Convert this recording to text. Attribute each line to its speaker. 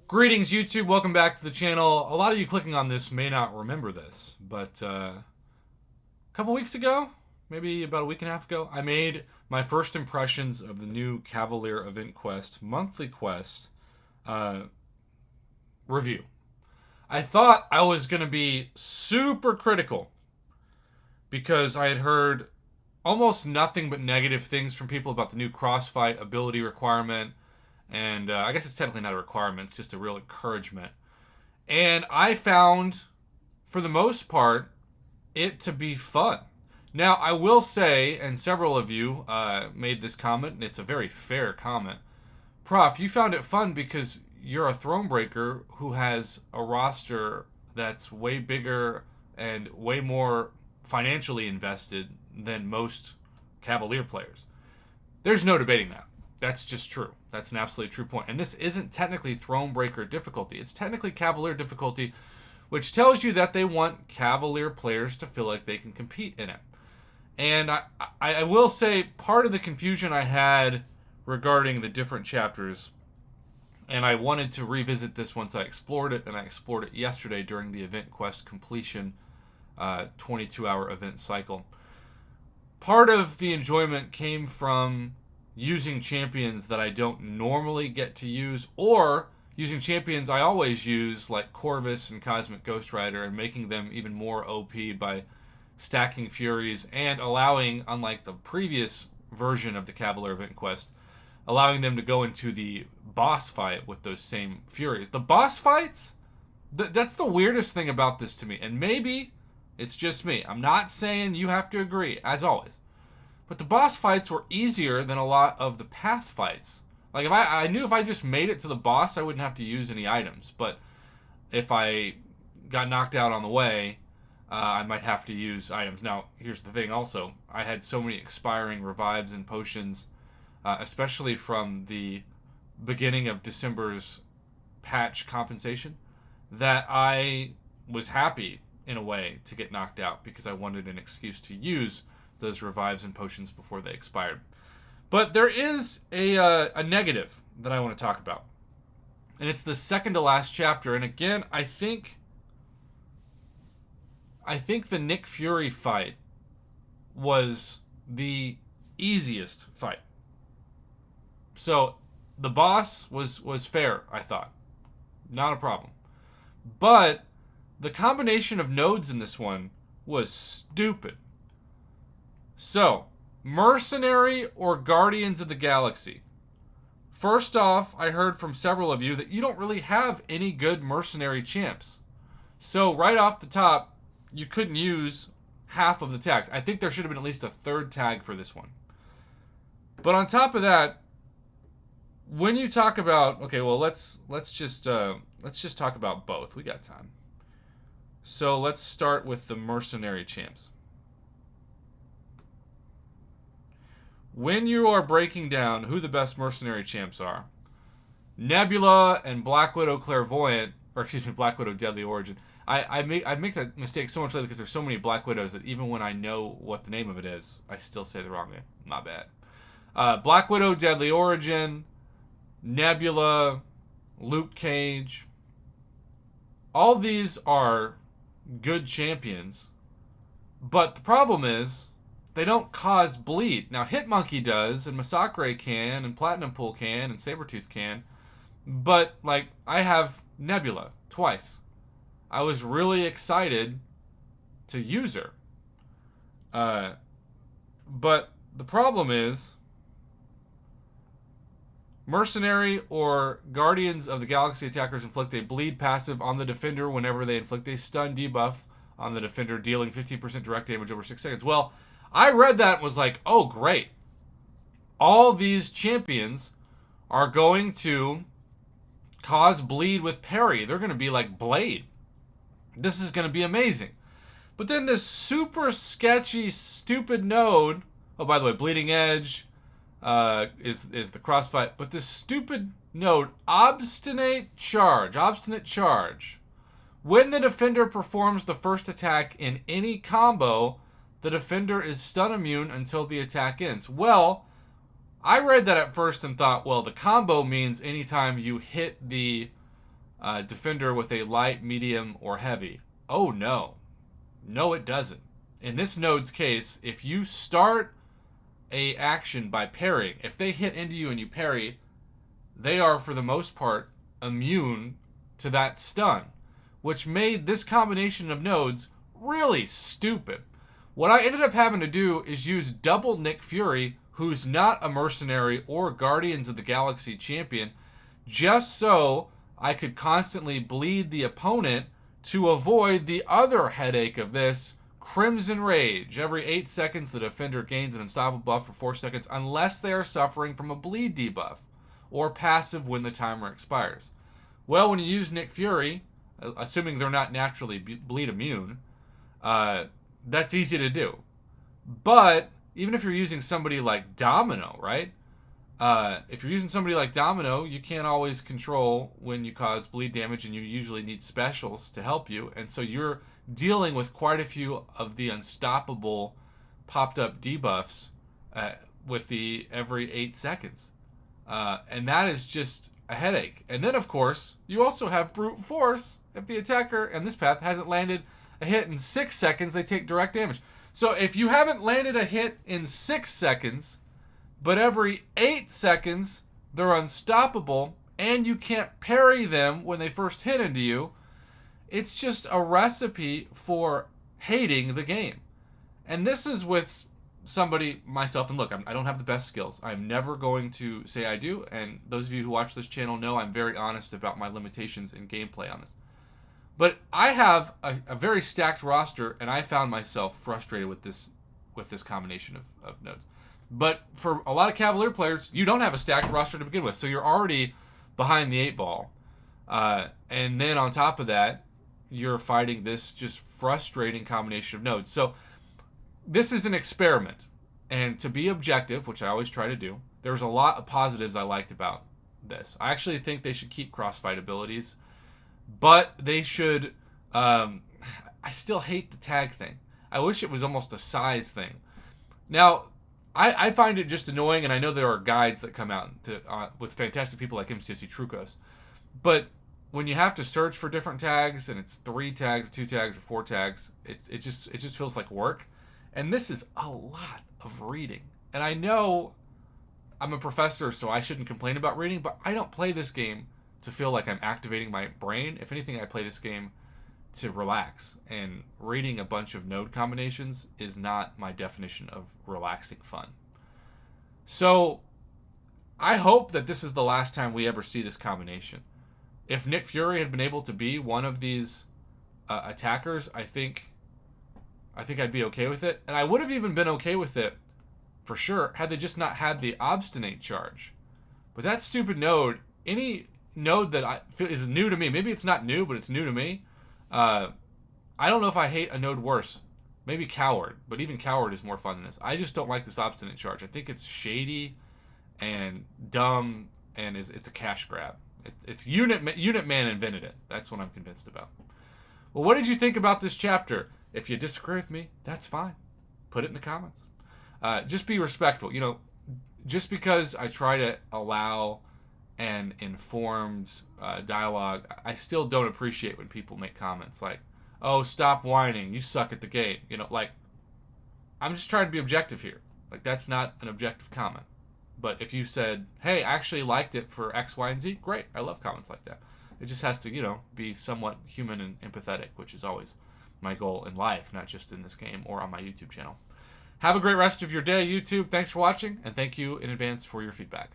Speaker 1: Greetings, YouTube. Welcome back to the channel. A lot of you clicking on this may not remember this, but a couple weeks ago, maybe about a week and a half ago, I made my first impressions of the new Cavalier Event Quest monthly quest review. I thought I was going to be super critical because I had heard almost nothing but negative things from people about the new crossfight ability requirement. And I guess it's technically not a requirement, it's just a real encouragement. And I found, for the most part, it to be fun. Now, I will say, and several of you made this comment, and it's a very fair comment. Prof, you found it fun because you're a Thronebreaker who has a roster that's way bigger and way more financially invested than most Cavalier players. There's no debating that. That's just true. That's an absolutely true point. And this isn't technically Thronebreaker difficulty. It's technically Cavalier difficulty, which tells you that they want Cavalier players to feel like they can compete in it. And I will say part of the confusion I had regarding the different chapters, and I wanted to revisit this once I explored it, and I explored it yesterday during the Event Quest completion 22-hour event cycle. Part of the enjoyment came from using champions that I don't normally get to use, or using champions I always use, like Corvus and Cosmic Ghost Rider, and making them even more OP by stacking Furies and allowing, unlike the previous version of the Cavalier Event Quest, allowing them to go into the boss fight with those same Furies. The boss fights, that's the weirdest thing about this to me, and maybe it's just me. I'm not saying you have to agree, as always. But the boss fights were easier than a lot of the path fights. Like, if I knew if I just made it to the boss, I wouldn't have to use any items. But if I got knocked out on the way, I might have to use items. Now, here's the thing also. I had so many expiring revives and potions, especially from the beginning of December's patch compensation, that I was happy, in a way, to get knocked out because I wanted an excuse to use those revives and potions before they expired. But there is a negative that I want to talk about. And it's the second to last chapter. And again, I think the Nick Fury fight was the easiest fight. So the boss was fair, I thought. Not a problem. But the combination of nodes in this one was stupid. So, Mercenary or Guardians of the Galaxy? First off, I heard from several of you that you don't really have any good Mercenary champs. So, right off the top, you couldn't use half of the tags. I think there should have been at least a third tag for this one. But on top of that, when you talk about, okay, well, let's just talk about both. We got time. So, let's start with the Mercenary champs. When you are breaking down who the best Mercenary champs are, Nebula and Black Widow Clairvoyant, or excuse me, Black Widow Deadly Origin. I make that mistake so much later because there's so many Black Widows that even when I know what the name of it is, I still say the wrong name. My bad. Black Widow Deadly Origin, Nebula, Luke Cage. All these are good champions, but the problem is they don't cause bleed. Now, Hitmonkey does, and Masacre can, and Platinum Pool can, and Sabretooth can. But, like, I have Nebula twice. I was really excited to use her. But the problem is, Mercenary or Guardians of the Galaxy attackers inflict a bleed passive on the defender whenever they inflict a stun debuff on the defender, dealing 15% direct damage over 6 seconds. Well, I read that and was like, oh, great. All these champions are going to cause bleed with parry. They're going to be like Blade. This is going to be amazing. But then this super sketchy, stupid node, oh, by the way, Bleeding Edge is the crossfight, but this stupid node, Obstinate Charge. When the defender performs the first attack in any combo, the defender is stun immune until the attack ends. Well, I read that at first and thought, well, the combo means anytime you hit the defender with a light, medium, or heavy. Oh no. No, it doesn't. In this node's case, if you start a action by parrying, if they hit into you and you parry, they are for the most part immune to that stun, which made this combination of nodes really stupid. What I ended up having to do is use double Nick Fury, who's not a mercenary or Guardians of the Galaxy champion, just so I could constantly bleed the opponent to avoid the other headache of this, Crimson Rage. Every 8 seconds, the defender gains an unstoppable buff for 4 seconds unless they are suffering from a bleed debuff, or passive when the timer expires. Well, when you use Nick Fury, assuming they're not naturally bleed immune, that's easy to do. But even if you're using somebody like Domino, right? If you're using somebody like Domino, you can't always control when you cause bleed damage, and you usually need specials to help you. And so you're dealing with quite a few of the unstoppable popped up debuffs with the every 8 seconds. And that is just a headache. And then, of course, you also have brute force. If the attacker in this path hasn't landed a hit in 6 seconds, they take direct damage. So if you haven't landed a hit in 6 seconds, but every 8 seconds they're unstoppable and you can't parry them when they first hit into you, it's just a recipe for hating the game. And this is with somebody, myself, and look, I don't have the best skills. I'm never going to say I do, and those of you who watch this channel know I'm very honest about my limitations in gameplay on this. But I have a very stacked roster, and I found myself frustrated with this combination of nodes. But for a lot of Cavalier players, you don't have a stacked roster to begin with, so you're already behind the 8 ball. And then on top of that, you're fighting this just frustrating combination of nodes. So this is an experiment. And to be objective, which I always try to do, there's a lot of positives I liked about this. I actually think they should keep crossfight abilities, but they should... I still hate the tag thing. I wish it was almost a size thing. Now, I find it just annoying, and I know there are guides that come out with fantastic people like MCSC Trucos. But when you have to search for different tags, and it's 3 tags, 2 tags, or 4 tags, it just feels like work. And this is a lot of reading. And I know I'm a professor, so I shouldn't complain about reading, but I don't play this game to feel like I'm activating my brain. If anything, I play this game to relax. And reading a bunch of node combinations is not my definition of relaxing fun. So I hope that this is the last time we ever see this combination. If Nick Fury had been able to be one of these attackers, I think I'd be okay with it. And I would have even been okay with it, for sure, had they just not had the Obstinate charge. But that stupid node, any node that is new to me, maybe it's not new, but it's new to me, I don't know if I hate a node worse. Maybe Coward, but even Coward is more fun than this. I just don't like this Obstinate charge. I think it's shady and dumb, and it's a cash grab. It's Unit Man invented it. That's what I'm convinced about. Well, what did you think about this chapter? If you disagree with me, that's fine. Put it in the comments. Just be respectful. You know, just because I try to allow an informed dialogue, I still don't appreciate when people make comments like, oh, stop whining, you suck at the game. You know, like, I'm just trying to be objective here. Like, that's not an objective comment. But if you said, hey, I actually liked it for X, Y, and Z, great. I love comments like that. It just has to, you know, be somewhat human and empathetic, which is always my goal in life, not just in this game or on my YouTube channel. Have a great rest of your day, YouTube. Thanks for watching, and thank you in advance for your feedback.